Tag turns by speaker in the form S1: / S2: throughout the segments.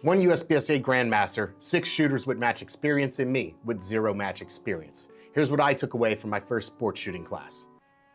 S1: 1 USPSA Grandmaster, 6 shooters with match experience, and me with 0 match experience. Here's what I took away from my first sports shooting class.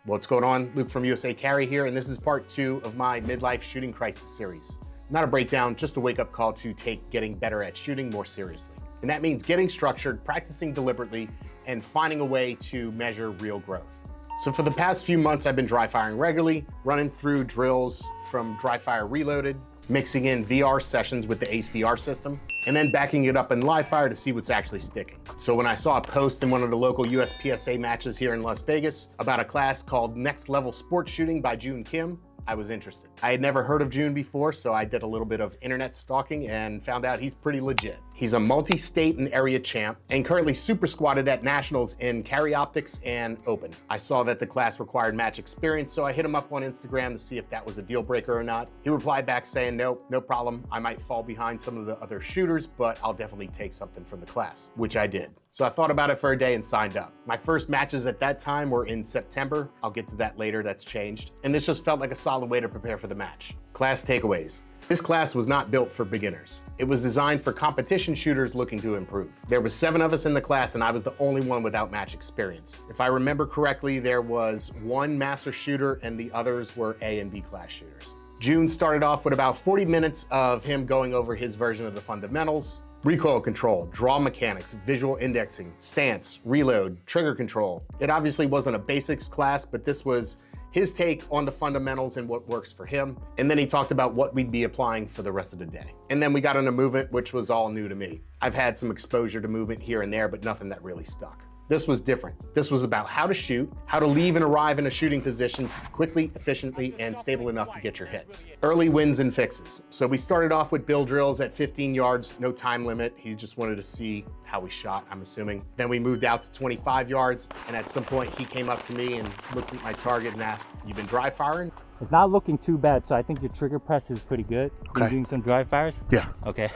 S1: What's going on? Luke from USA Carry here, and this is part 2 of my midlife shooting crisis series. Not a breakdown, just a wake-up call to take getting better at shooting more seriously. And that means getting structured, practicing deliberately, and finding a way to measure real growth. So for the past few months, I've been dry firing regularly, running through drills from dry fire reloaded, mixing in VR sessions with the ACE VR system, and then backing it up in live fire to see what's actually sticking. So when I saw a post in one of the local USPSA matches here in Las Vegas about a class called Next Level Sports Shooting by Jukin, I was interested. I had never heard of Joon before, so I did a little bit of internet stalking and found out he's pretty legit. He's a multi-state and area champ and currently super squatted at nationals in carry optics and open. I saw that the class required match experience, so I hit him up on Instagram to see if that was a deal breaker or not. He replied back saying, nope, no problem. I might fall behind some of the other shooters, but I'll definitely take something from the class, which I did. So I thought about it for a day and signed up. My first matches at that time were in September. I'll get to that later, that's changed. And this just felt like a solid way to prepare for the match. Class takeaways. This class was not built for beginners. It was designed for competition shooters looking to improve. There were 7 of us in the class and I was the only one without match experience. If I remember correctly, there was 1 master shooter and the others were A and B class shooters. Joon started off with about 40 minutes of him going over his version of the fundamentals: recoil control, draw mechanics, visual indexing, stance, reload, trigger control. It obviously wasn't a basics class, but this was his take on the fundamentals and what works for him. And then he talked about what we'd be applying for the rest of the day. And then we got into movement, which was all new to me. I've had some exposure to movement here and there, but nothing that really stuck. This was different. This was about how to shoot, how to leave and arrive in a shooting positions quickly, efficiently, and stable enough to get your hits. Early wins and fixes. So we started off with bill drills at 15 yards, no time limit. He just wanted to see how we shot, I'm assuming. Then we moved out to 25 yards, and at some point he came up to me and looked at my target and asked, "You been dry firing?"
S2: It's not looking too bad, so I think your trigger press is pretty good.
S1: Okay.
S2: You doing some dry fires?
S1: Yeah.
S2: Okay.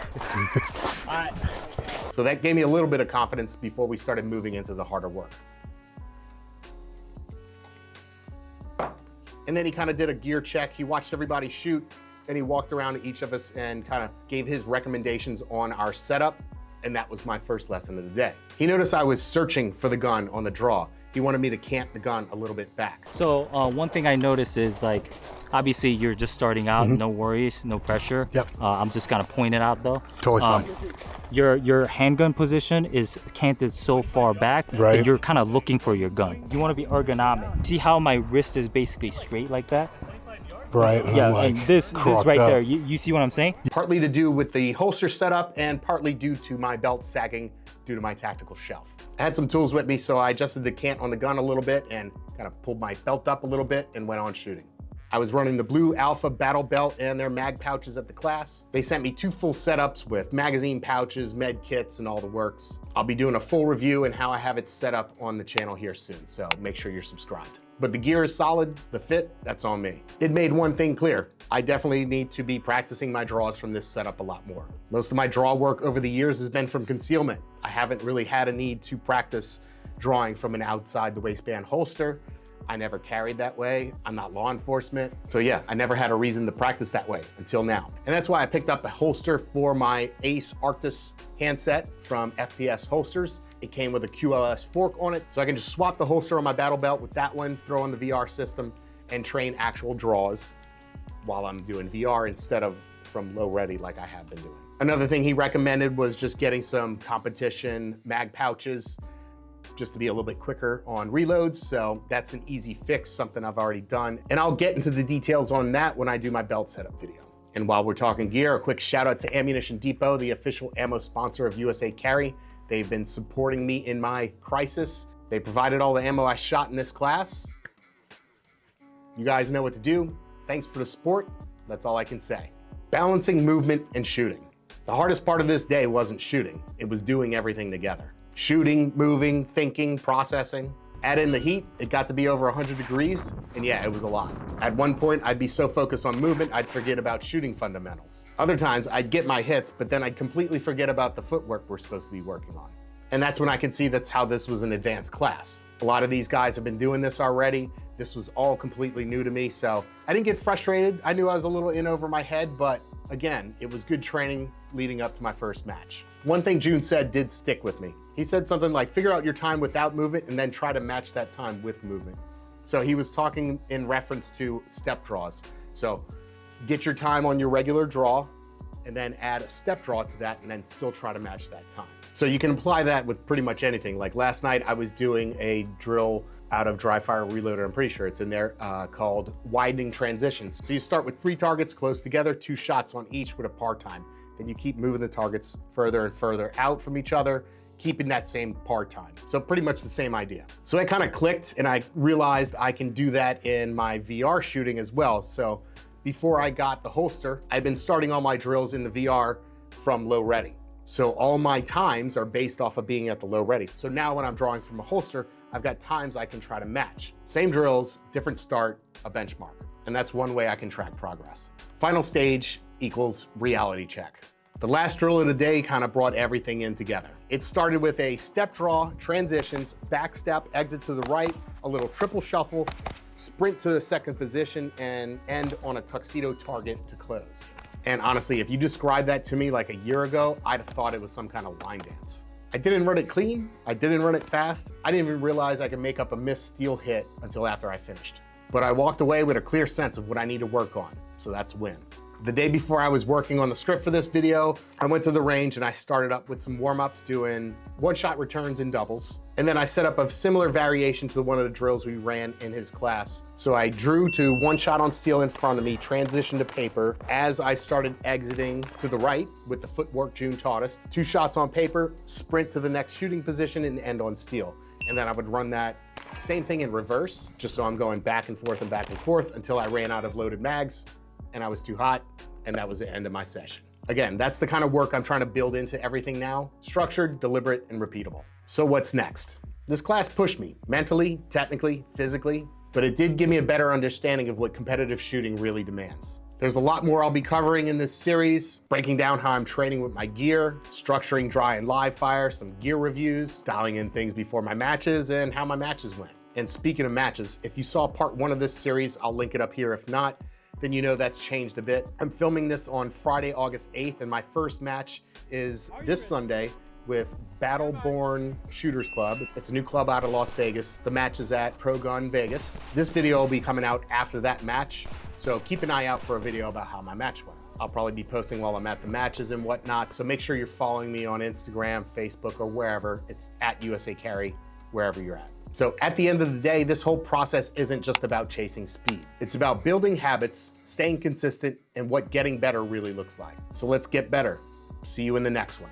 S2: All right.
S1: So that gave me a little bit of confidence before we started moving into the harder work. And then he kind of did a gear check. He watched everybody shoot, and he walked around to each of us and kind of gave his recommendations on our setup. And that was my first lesson of the day. He noticed I was searching for the gun on the draw. He wanted me to cant the gun a little bit back.
S2: So one thing I noticed is, like, obviously you're just starting out, no worries, no pressure.
S3: Yep.
S2: I'm just gonna point it out though.
S3: Totally fine.
S2: Your handgun position is canted so far back
S3: Right.
S2: that you're kind of looking for your gun. You want to be ergonomic. See how my wrist is basically straight like that?
S3: Right. And
S2: Yeah,
S3: I'm like
S2: and this right
S3: up
S2: there, you see what I'm saying?
S1: Partly to do with the holster setup and partly due to my belt sagging due to my tactical shelf. I had some tools with me, so I adjusted the cant on the gun a little bit and kind of pulled my belt up a little bit and went on shooting. I was running the Blue Alpha Battle Belt and their mag pouches at the class. They sent me 2 full setups with magazine pouches, med kits, and all the works. I'll be doing a full review and how I have it set up on the channel here soon, so make sure you're subscribed. But the gear is solid, the fit, that's on me. It made one thing clear. I definitely need to be practicing my draws from this setup a lot more. Most of my draw work over the years has been from concealment. I haven't really had a need to practice drawing from an outside the waistband holster. I never carried that way. I'm not law enforcement. So yeah, I never had a reason to practice that way until now. And that's why I picked up a holster for my Ace Arctis handset from FPS Holsters. It came with a QLS fork on it, so I can just swap the holster on my battle belt with that one, throw on the VR system, and train actual draws while I'm doing VR instead of from low ready like I have been doing. Another thing he recommended was just getting some competition mag pouches just to be a little bit quicker on reloads. So that's an easy fix, something I've already done. And I'll get into the details on that when I do my belt setup video. And while we're talking gear, a quick shout out to Ammunition Depot, the official ammo sponsor of USA Carry. They've been supporting me in my crisis. They provided all the ammo I shot in this class. You guys know what to do. Thanks for the support. That's all I can say. Balancing movement and shooting. The hardest part of this day wasn't shooting. It was doing everything together. Shooting, moving, thinking, processing. Add in the heat, it got to be over 100 degrees, and yeah, it was a lot. At one point, I'd be so focused on movement, I'd forget about shooting fundamentals. Other times, I'd get my hits, but then I'd completely forget about the footwork we're supposed to be working on. And that's when I can see that's how this was an advanced class. A lot of these guys have been doing this already. This was all completely new to me, so I didn't get frustrated. I knew I was a little in over my head, but again, it was good training leading up to my first match. One thing Joon said did stick with me. He said something like, figure out your time without movement and then try to match that time with movement. So he was talking in reference to step draws. So get your time on your regular draw and then add a step draw to that and then still try to match that time. So you can apply that with pretty much anything. Like last night I was doing a drill out of Dry Fire Reloaded, I'm pretty sure it's in there, called widening transitions. So you start with 3 targets close together, 2 shots on each with a par time. Then you keep moving the targets further and further out from each other, keeping that same par time. So pretty much the same idea. So it kind of clicked and I realized I can do that in my VR shooting as well. So before I got the holster, I've been starting all my drills in the VR from low ready. So all my times are based off of being at the low ready. So now when I'm drawing from a holster, I've got times I can try to match. Same drills, different start, a benchmark. And that's one way I can track progress. Final stage equals reality check. The last drill of the day kind of brought everything in together. It started with a step draw, transitions, back step, exit to the right, a little triple shuffle, sprint to the second position, and end on a tuxedo target to close. And honestly, if you described that to me like a year ago, I'd have thought it was some kind of line dance. I didn't run it clean. I didn't run it fast. I didn't even realize I could make up a missed steel hit until after I finished. But I walked away with a clear sense of what I need to work on. So that's a win. The day before I was working on the script for this video, I went to the range and I started up with some warm-ups doing one-shot returns and doubles. And then I set up a similar variation to one of the drills we ran in his class. So I drew to one shot on steel in front of me, transitioned to paper. As I started exiting to the right with the footwork Joon taught us, 2 shots on paper, sprint to the next shooting position and end on steel. And then I would run that same thing in reverse, just so I'm going back and forth until I ran out of loaded mags and I was too hot, and that was the end of my session. Again, that's the kind of work I'm trying to build into everything now. Structured, deliberate, and repeatable. So what's next? This class pushed me mentally, technically, physically, but it did give me a better understanding of what competitive shooting really demands. There's a lot more I'll be covering in this series, breaking down how I'm training with my gear, structuring dry and live fire, some gear reviews, dialing in things before my matches, and how my matches went. And speaking of matches, if you saw part 1 of this series, I'll link it up here. If not, then you know that's changed a bit. I'm filming this on Friday, August 8th, and my first match is this Sunday with Battleborn Shooters Club. It's a new club out of Las Vegas. The match is at Pro Gun Vegas. This video will be coming out after that match, so keep an eye out for a video about how my match went. I'll probably be posting while I'm at the matches and whatnot, so make sure you're following me on Instagram, Facebook, or wherever. It's at USA Carry, wherever you're at. So at the end of the day, this whole process isn't just about chasing speed. It's about building habits, staying consistent, and what getting better really looks like. So let's get better. See you in the next one.